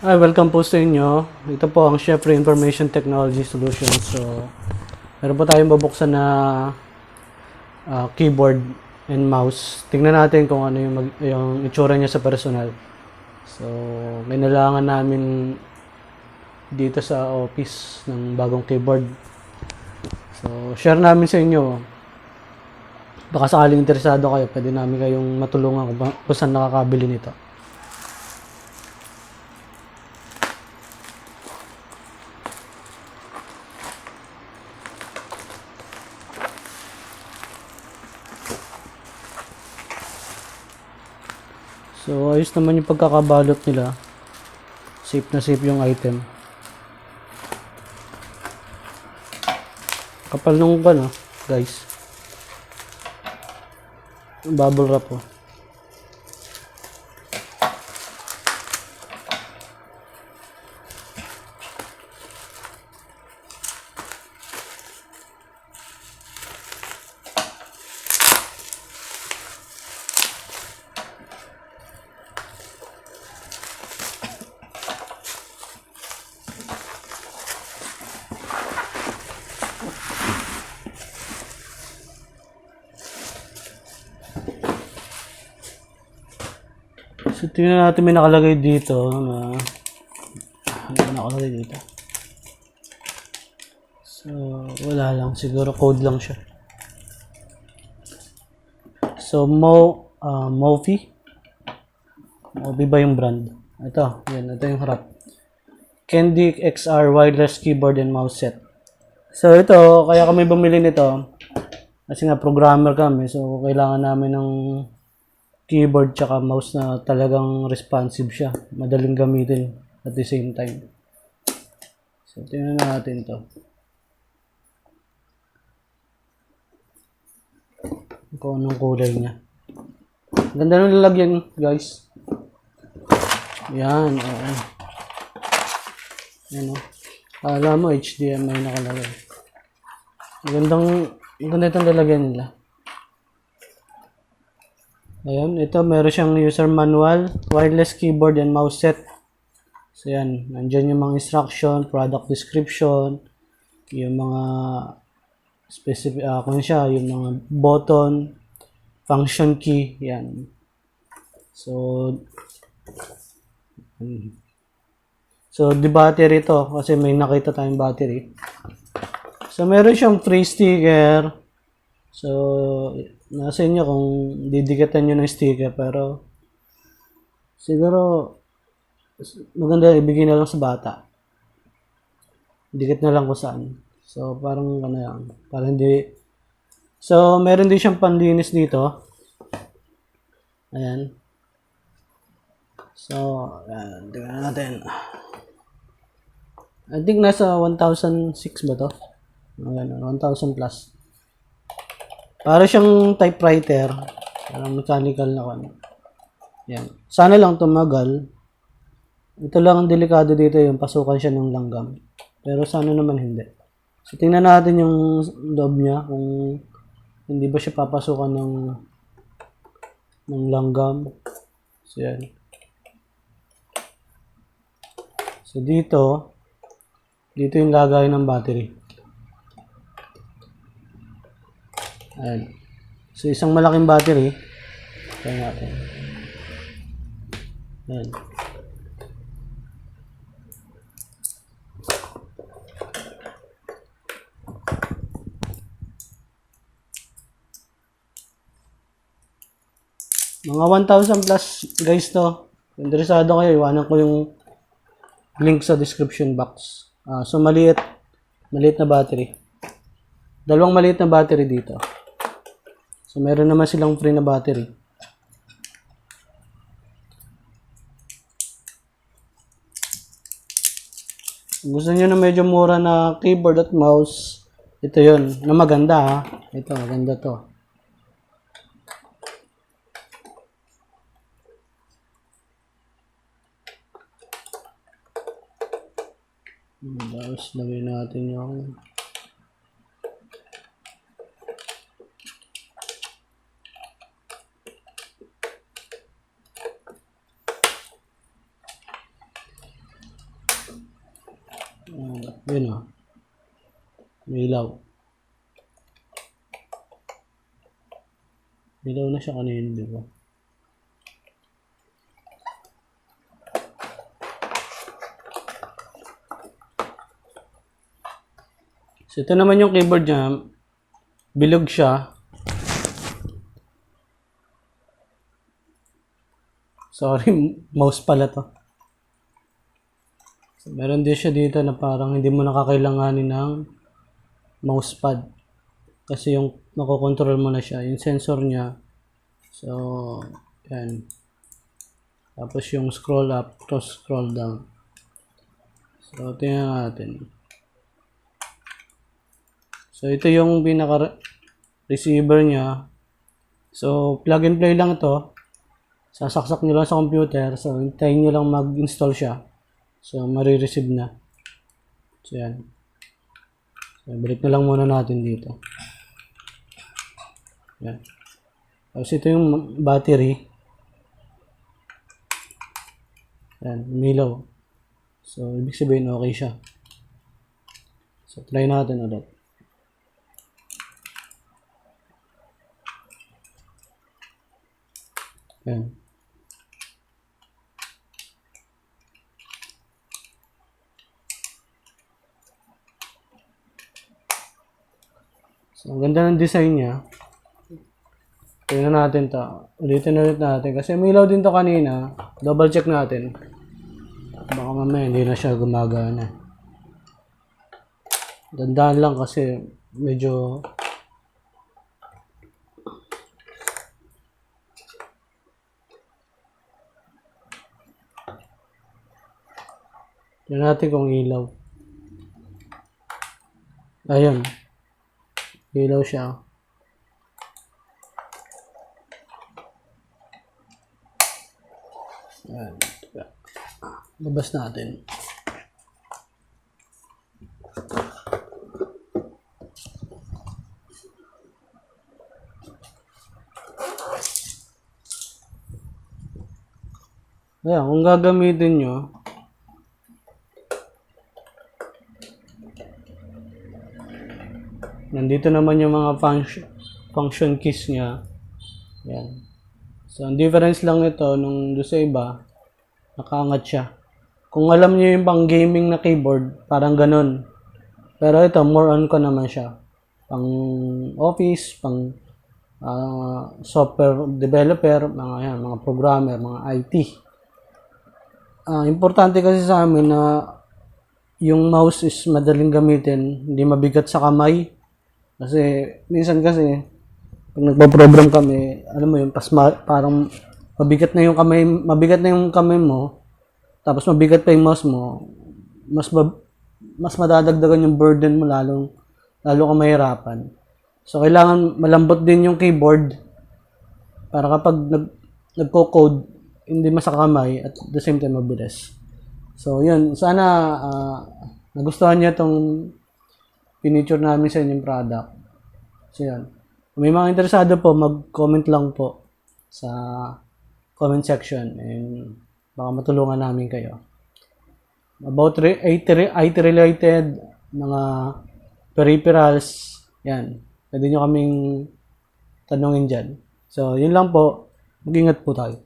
Welcome po sa inyo. Ito po ang Chefre Information Technology Solutions. So, meron po tayong babuksan na keyboard and mouse. Tingnan natin kung ano yung itsura niya sa personal. So, may nalangan namin dito sa office ng bagong keyboard. So, share namin sa inyo. Baka sakaling interesado kayo, pwede namin kayong matulungan kung saan nakakabili nito. So, ayos naman yung pagkakabalot nila. Safe na safe yung item. Kapal nung guys. Bubble wrap po. So, tingnan natin may nakalagay dito na nakalagay dito. So, wala lang. Siguro code lang siya. So, Mofi. Mofi ba yung brand? Ito. Yan. Ito yung harap. Candy XR Wireless Keyboard and Mouse Set. So, ito. Kaya kami bumili nito. Kasi nga, programmer kami. So, kailangan namin ng keyboard tsaka mouse na talagang responsive siya. Madaling gamitin at the same time. So, tingnan natin to. Kung anong kulay niya. Ganda ng lalagyan, guys. Yan. Yan o. Alam mo, HDMI nakalagay. Ganda itong lalagyan nila. Ayan, ito meron siyang user manual, wireless keyboard and mouse set. So yan, nandiyan yung mga instruction, product description, yung mga specific, yung mga button, function key, yan. So di battery to, kasi may nakita tayong battery. So meron siyang free sticker. So, nasa inyo kung didikatan nyo ng sticker, pero siguro maganda ibigay na lang sa bata. Dikit na lang kung saan. So, parang yan. Parang hindi. So, meron din siyang panlinis dito. Ayan. So, ayan. Tingnan natin. I think nasa 1,006 ba to? Ayan, 1,000 plus. Para siyang typewriter. Parang mechanical na ano. Yan. Sana lang tumagal. Ito lang ang delikado dito, yung pasukan siya ng langgam. Pero sana naman hindi. So, tingnan natin yung loob niya kung hindi ba siya papasukan ng langgam. So, yan. So, dito yung lagayan ng battery. Ayan. So, isang malaking battery. Kaya natin. Ayan. Mga 1,000 plus guys to. Kung interesado kayo, iwanan ko yung link sa description box. So, maliit na battery. Dalawang maliit na battery dito. So, meron naman silang free na battery. Kung gusto nyo na medyo mura na keyboard at mouse, ito yon na maganda ha. Ito, maganda to. Tapos, lagay natin yung Yun o. May ilaw. Ilaw na siya kanina, di ba? So, ito naman yung keyboard niya. Bilog siya. Sorry, mouse pala to. So, meron din siya dito na parang hindi mo nakakailanganin ng mousepad. Kasi yung makokontrol mo na siya. Yung sensor niya. So, yan. Tapos yung scroll up, to scroll down. So, tingnan natin. So, ito yung pinaka-receiver niya. So, plug and play lang ito. Sasaksak nyo lang sa computer. So, hintayin nyo lang mag-install siya. So, marireceive na. So, yan. So, balik na lang muna natin dito. Yan. Tapos, ito yung battery. Yan, umilaw. So, ibig sabihin, okay siya. So, try natin ulit. Yan. So, ang ganda ng design niya. Tingnan natin to. Ulitin natin. Kasi may ilaw din to kanina. Double check natin. Baka mamaya hindi na siya gumagana. Dandaan lang kasi medyo tingnan natin kung ilaw. Ayun. Ilaw siya. Ayan. Labas natin. Ayan, kung gagamitin nyo, nandito naman yung mga function keys niya. Ayan. So, ang difference lang ito nung doon sa iba, nakaangat siya. Kung alam niyo yung pang gaming na keyboard, parang ganun. Pero ito, more on ko naman siya. Pang office, pang software developer, mga programmer, mga IT. Importante kasi sa amin na yung mouse is madaling gamitin, hindi mabigat sa kamay. Kasi, minsan kasi, pag nagpo-program kami, alam mo yun, parang mabigat na yung kamay mo, tapos mabigat pa yung mouse mo, mas madadagdagan yung burden mo, lalo ka mahirapan. So, kailangan malambot din yung keyboard para kapag nagko-code, hindi masakamay at the same time mabilis. So, yun. Sana nagustuhan niyo itong pinicture namin sa inyong product. So, yun. Kung may mga interesado po, mag-comment lang po sa comment section and baka matulungan namin kayo. About IT related, mga peripherals, yan. Pwede nyo kaming tanungin dyan. So, yun lang po. Mag-ingat po tayo.